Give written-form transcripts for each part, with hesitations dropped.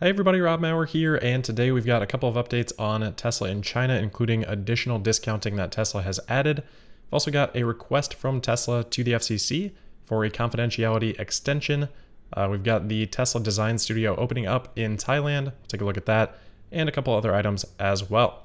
Hey everybody, Rob Maurer here, and today we've got a couple of updates on Tesla in China, including additional discounting that Tesla has added. We've also got a request from Tesla to the FCC for a confidentiality extension. We've got the Tesla Design Studio opening up in Thailand. Take a look at that, and a couple other items as well.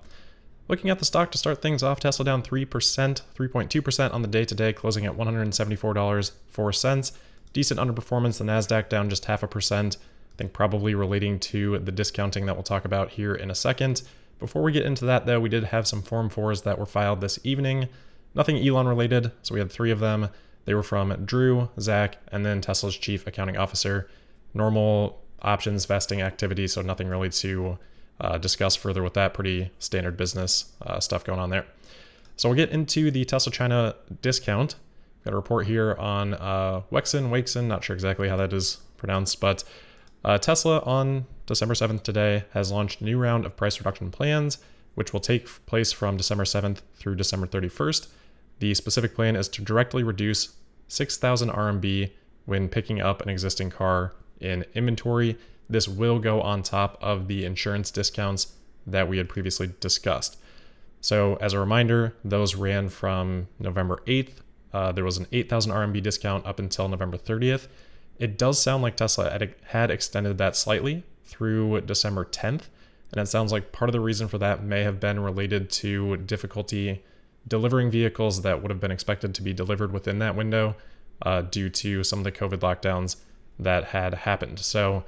Looking at the stock to start things off, Tesla down 3%, 3.2% on the day-to-day, closing at $174.04. Decent underperformance, the NASDAQ down just 0.5%. I think probably relating to the discounting that we'll talk about here in a second. Before we get into that though, we did have some Form 4s that were filed this evening. Nothing Elon related, so we had 3 of them. They were from Drew, Zach, and then Tesla's Chief Accounting Officer. Normal options vesting activity, so nothing really to discuss further with that. Pretty standard business stuff going on there. So we'll get into the Tesla China discount. Got a report here on Wexen, not sure exactly how that is pronounced, but Tesla on December 7th today has launched a new round of price reduction plans, which will take place from December 7th through December 31st. The specific plan is to directly reduce 6,000 RMB when picking up an existing car in inventory. This will go on top of the insurance discounts that we had previously discussed. So as a reminder, those ran from November 8th. There was an 8,000 RMB discount up until November 30th. It does sound like Tesla had extended that slightly through December 10th, and it sounds like part of the reason for that may have been related to difficulty delivering vehicles that would have been expected to be delivered within that window due to some of the COVID lockdowns that had happened. So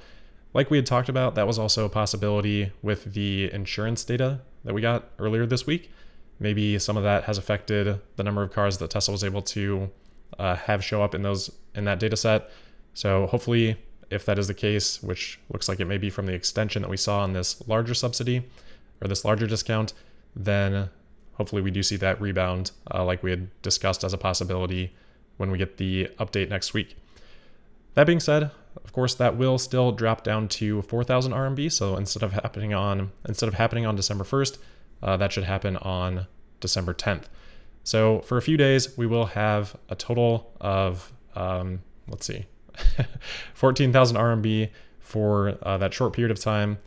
like we had talked about, that was also a possibility with the insurance data that we got earlier this week. Maybe some of that has affected the number of cars that Tesla was able to have show up in that data set. So hopefully, if that is the case, which looks like it may be from the extension that we saw on this larger subsidy or this larger discount, then hopefully we do see that rebound like we had discussed as a possibility when we get the update next week. That being said, of course, that will still drop down to 4,000 RMB. So instead of happening on December 1st, that should happen on December 10th. So for a few days, we will have a total of 14,000 RMB for that short period of time,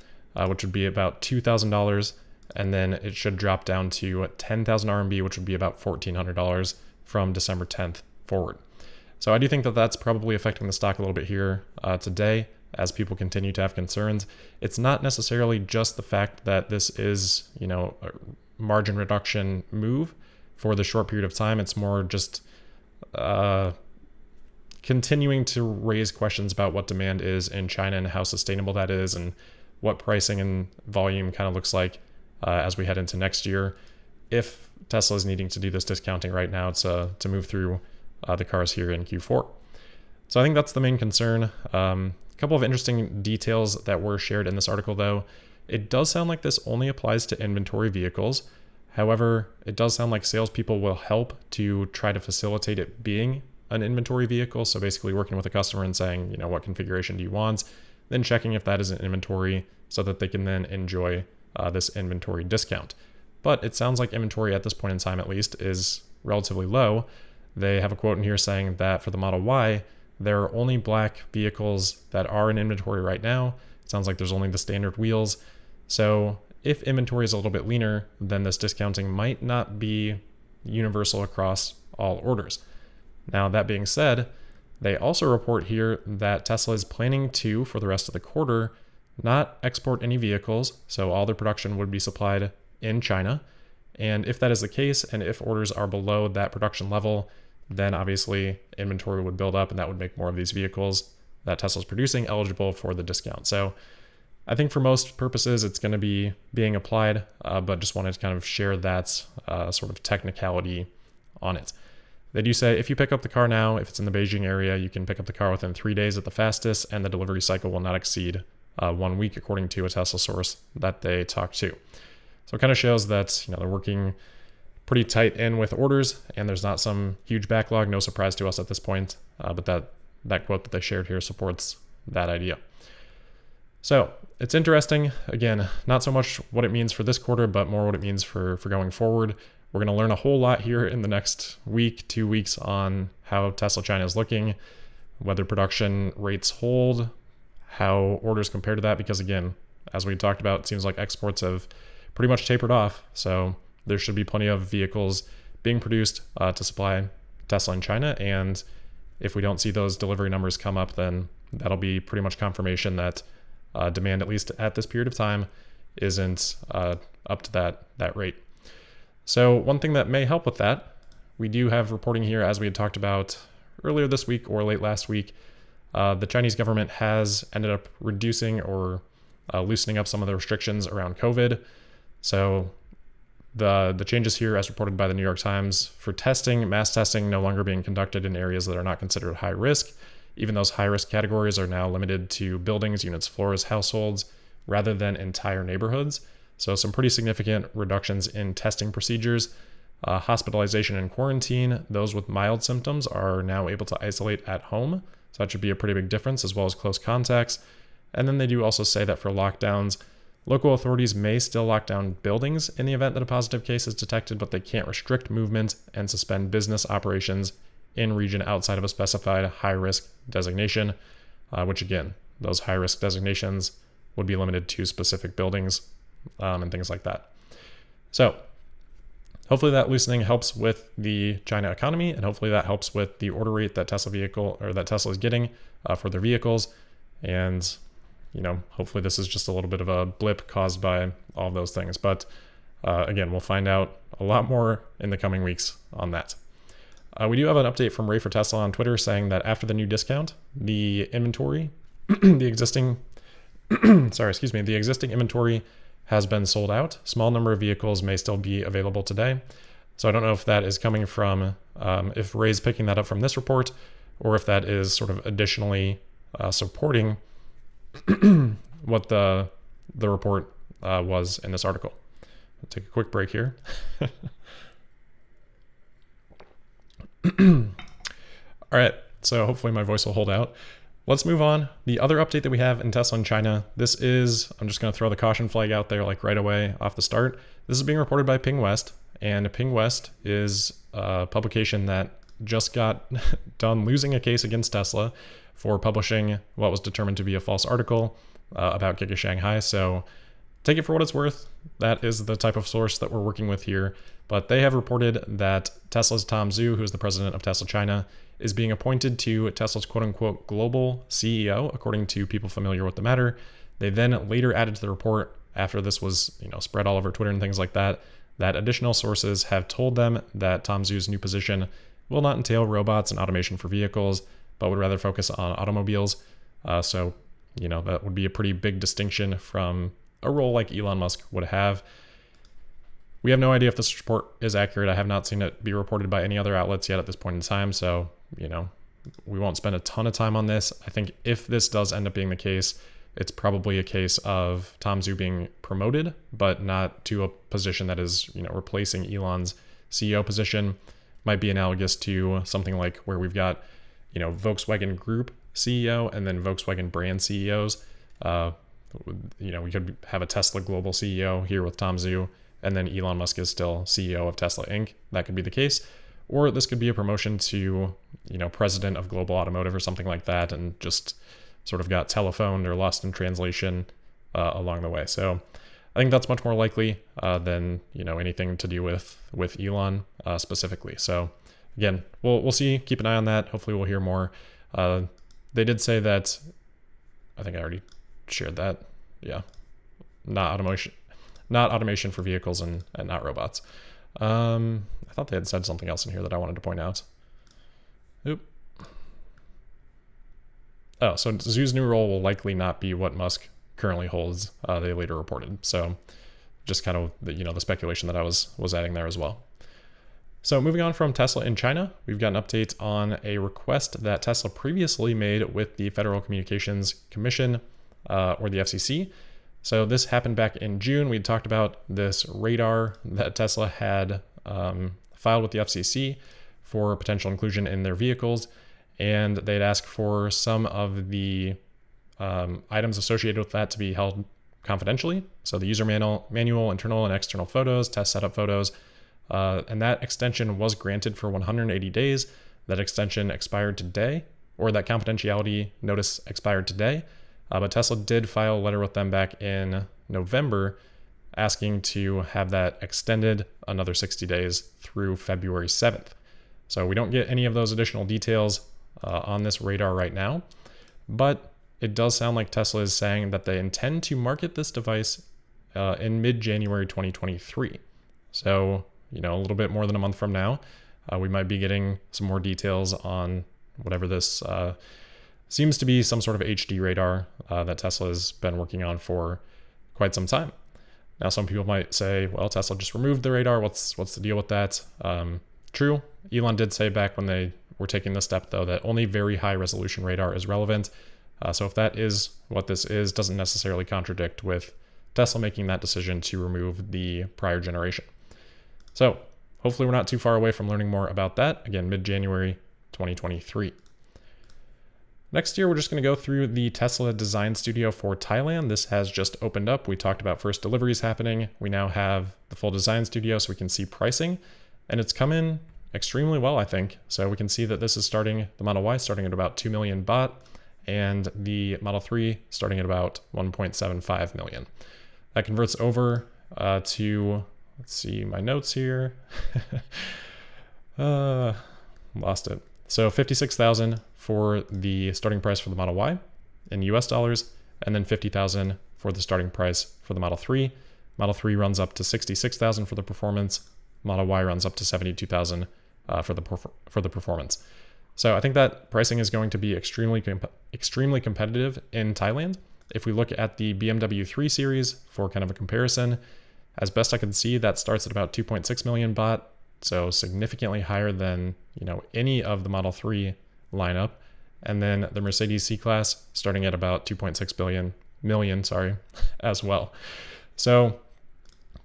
which would be about $2,000. And then it should drop down to 10,000 RMB, which would be about $1,400 from December 10th forward. So I do think that that's probably affecting the stock a little bit here today as people continue to have concerns. It's not necessarily just the fact that this is, a margin reduction move for the short period of time. It's more just continuing to raise questions about what demand is in China and how sustainable that is and what pricing and volume kind of looks like as we head into next year. If Tesla is needing to do this discounting right now to move through the cars here in Q4. So I think that's the main concern. A couple of interesting details that were shared in this article though. It does sound like this only applies to inventory vehicles. However, it does sound like salespeople will help to try to facilitate it being an inventory vehicle. So basically working with a customer and saying, what configuration do you want? Then checking if that is an inventory so that they can then enjoy this inventory discount. But it sounds like inventory at this point in time, at least, is relatively low. They have a quote in here saying that for the Model Y, there are only black vehicles that are in inventory right now. It sounds like there's only the standard wheels. So if inventory is a little bit leaner, then this discounting might not be universal across all orders. Now, that being said, they also report here that Tesla is planning to, for the rest of the quarter, not export any vehicles. So all their production would be supplied in China. And if that is the case, and if orders are below that production level, then obviously inventory would build up and that would make more of these vehicles that Tesla's producing eligible for the discount. So I think for most purposes, it's going to be being applied, but just wanted to kind of share that sort of technicality on it. They do say if you pick up the car now, if it's in the Beijing area, you can pick up the car within 3 days at the fastest, and the delivery cycle will not exceed 1 week, according to a Tesla source that they talked to. So it kind of shows that they're working pretty tight in with orders, and there's not some huge backlog. No surprise to us at this point, but that quote that they shared here supports that idea. So it's interesting. Again, not so much what it means for this quarter, but more what it means for going forward. We're going to learn a whole lot here in the next week, 2 weeks on how Tesla China is looking, whether production rates hold, how orders compare to that, because again, as we talked about, it seems like exports have pretty much tapered off. So there should be plenty of vehicles being produced to supply Tesla in China. And if we don't see those delivery numbers come up, then that'll be pretty much confirmation that demand, at least at this period of time, isn't up to that rate. So one thing that may help with that, we do have reporting here, as we had talked about earlier this week or late last week, the Chinese government has ended up reducing or loosening up some of the restrictions around COVID. So the changes here, as reported by the New York Times, for testing, mass testing no longer being conducted in areas that are not considered high risk. Even those high risk categories are now limited to buildings, units, floors, households, rather than entire neighborhoods. So some pretty significant reductions in testing procedures. Hospitalization and quarantine, those with mild symptoms are now able to isolate at home. So that should be a pretty big difference, as well as close contacts. And then they do also say that for lockdowns, local authorities may still lock down buildings in the event that a positive case is detected, but they can't restrict movement and suspend business operations in region outside of a specified high-risk designation, which again, those high-risk designations would be limited to specific buildings and things like that. So hopefully that loosening helps with the China economy, and hopefully that helps with the order rate that Tesla is getting for their vehicles. And hopefully this is just a little bit of a blip caused by all of those things. But again, we'll find out a lot more in the coming weeks on that. We do have an update from Ray for Tesla on Twitter saying that after the new discount, the inventory, the existing inventory has been sold out. Small number of vehicles may still be available today. So I don't know if that is coming from, if Ray's picking that up from this report, or if that is sort of additionally supporting what the report was in this article. I'll take a quick break here. All right, so hopefully my voice will hold out. Let's move on. The other update that we have in Tesla in China, this is, I'm just going to throw the caution flag out there like right away off the start. This is being reported by Ping West, and Ping West is a publication that just got done losing a case against Tesla for publishing what was determined to be a false article about Giga Shanghai. So take it for what it's worth. That is the type of source that we're working with here. But they have reported that Tesla's Tom Zhu, who is the president of Tesla China, is being appointed to Tesla's quote-unquote global CEO, according to people familiar with the matter. They then later added to the report, after this was spread all over Twitter and things like that, that additional sources have told them that Tom Zhu's new position will not entail robots and automation for vehicles, but would rather focus on automobiles. So that would be a pretty big distinction from a role like Elon Musk would have. We have no idea if this report is accurate. I have not seen it be reported by any other outlets yet at this point in time. So, we won't spend a ton of time on this. I think if this does end up being the case, it's probably a case of Tom Zhu being promoted, but not to a position that is, replacing Elon's CEO position. Might be analogous to something like where we've got, Volkswagen Group CEO and then Volkswagen brand CEOs. We could have a Tesla global CEO here with Tom Zhu, and then Elon Musk is still CEO of Tesla Inc. That could be the case. Or this could be a promotion to, president of global automotive or something like that, and just sort of got telephoned or lost in translation along the way. So I think that's much more likely than, anything to do with Elon specifically. So again, we'll see, keep an eye on that. Hopefully we'll hear more. They did say that, I think I already shared that. Yeah. Not automation for vehicles and not robots. I thought they had said something else in here that I wanted to point out. Oop. Oh, so Zhu's new role will likely not be what Musk currently holds, they later reported. So just kind of the speculation that I was adding there as well. So moving on from Tesla in China, we've got an update on a request that Tesla previously made with the Federal Communications Commission, or the FCC. So this happened back in June. We talked about this radar that Tesla had filed with the FCC for potential inclusion in their vehicles. And they'd asked for some of the items associated with that to be held confidentially. So the user manual, internal and external photos, test setup photos, and that extension was granted for 180 days. That extension expired today, or that confidentiality notice expired today. But Tesla did file a letter with them back in November asking to have that extended another 60 days through February 7th. So we don't get any of those additional details on this radar right now, but it does sound like Tesla is saying that they intend to market this device in mid-January 2023. So, a little bit more than a month from now, we might be getting some more details on whatever this seems to be, some sort of HD radar that Tesla has been working on for quite some time. Now, some people might say, well, Tesla just removed the radar. What's the deal with that? True. Elon did say back when they were taking this step, though, that only very high resolution radar is relevant. So if that is what this is, doesn't necessarily contradict with Tesla making that decision to remove the prior generation. So hopefully we're not too far away from learning more about that. Again, mid-January 2023. Next year, we're just going to go through the Tesla Design Studio for Thailand. This has just opened up. We talked about first deliveries happening. We now have the full design studio so we can see pricing, and it's come in extremely well, I think. So we can see that this is starting, the Model Y starting at about 2 million baht, and the Model 3 starting at about 1.75 million. That converts over to, let's see my notes here. Lost it. So 56,000 for the starting price for the Model Y in US dollars, and then 50,000 for the starting price for the Model 3. Model 3 runs up to 66,000 for the performance. Model Y runs up to 72,000 for the performance. So I think that pricing is going to be extremely competitive in Thailand. If we look at the BMW 3 Series for kind of a comparison, as best I can see, that starts at about 2.6 million baht, so significantly higher than any of the Model 3 lineup. And then the Mercedes C-Class starting at about 2.6 million as well. So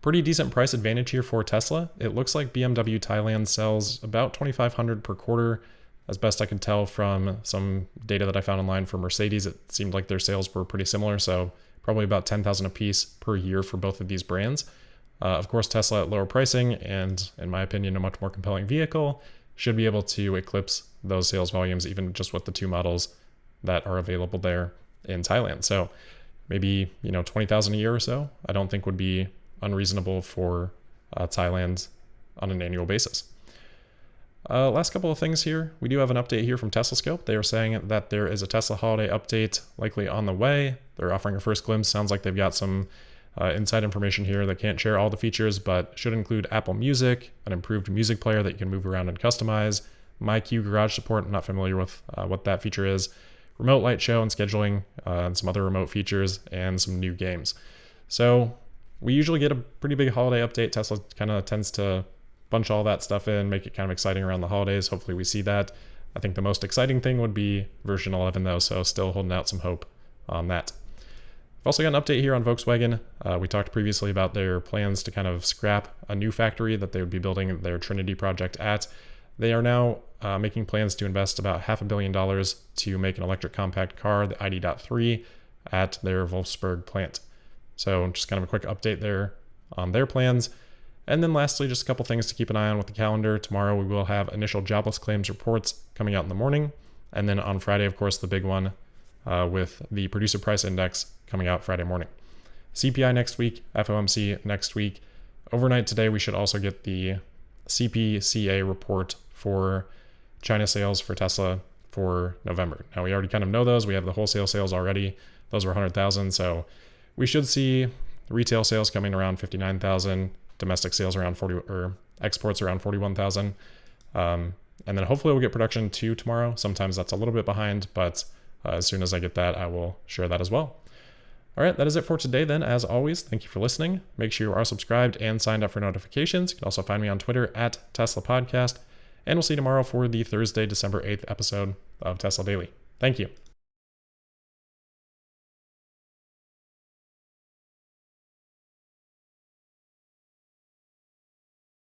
pretty decent price advantage here for Tesla. It looks like BMW Thailand sells about 2,500 per quarter. As best I can tell from some data that I found online for Mercedes, it seemed like their sales were pretty similar. So probably about 10,000 a piece per year for both of these brands. Of course, Tesla at lower pricing and, in my opinion, a much more compelling vehicle should be able to eclipse those sales volumes, even just with the two models that are available there in Thailand. So maybe, 20,000 a year or so, I don't think would be unreasonable for Thailand on an annual basis. Last couple of things here. We do have an update here from Tesla Scope. They are saying that there is a Tesla holiday update likely on the way. They're offering a first glimpse. Sounds like they've got some inside information here. They can't share all the features, but should include Apple Music, an improved music player that you can move around and customize, MyQ garage support. I'm not familiar with what that feature is, remote light show and scheduling, and some other remote features, and some new games. So we usually get a pretty big holiday update. Tesla kind of tends to bunch all that stuff in, make it kind of exciting around the holidays. Hopefully we see that. I think the most exciting thing would be version 11 though, so still holding out some hope on that. I've also got an update here on Volkswagen. We talked previously about their plans to kind of scrap a new factory that they would be building their Trinity project at. They are now making plans to invest about $500 million to make an electric compact car, the ID.3, at their Wolfsburg plant. So just kind of a quick update there on their plans. And then lastly, just a couple things to keep an eye on with the calendar. Tomorrow we will have initial jobless claims reports coming out in the morning. And then on Friday, of course, the big one with the producer price index coming out Friday morning. CPI next week, FOMC next week. Overnight today, we should also get the CPCA report for China sales for Tesla for November. Now, we already kind of know those. We have the wholesale sales already. Those were 100,000. So we should see retail sales coming around 59,000, domestic sales around 40, or exports around 41,000. And then hopefully we'll get production too tomorrow. Sometimes that's a little bit behind, but as soon as I get that, I will share that as well. All right, that is it for today then. As always, thank you for listening. Make sure you are subscribed and signed up for notifications. You can also find me on Twitter at Tesla Podcast. And we'll see you tomorrow for the Thursday, December 8th episode of Tesla Daily. Thank you.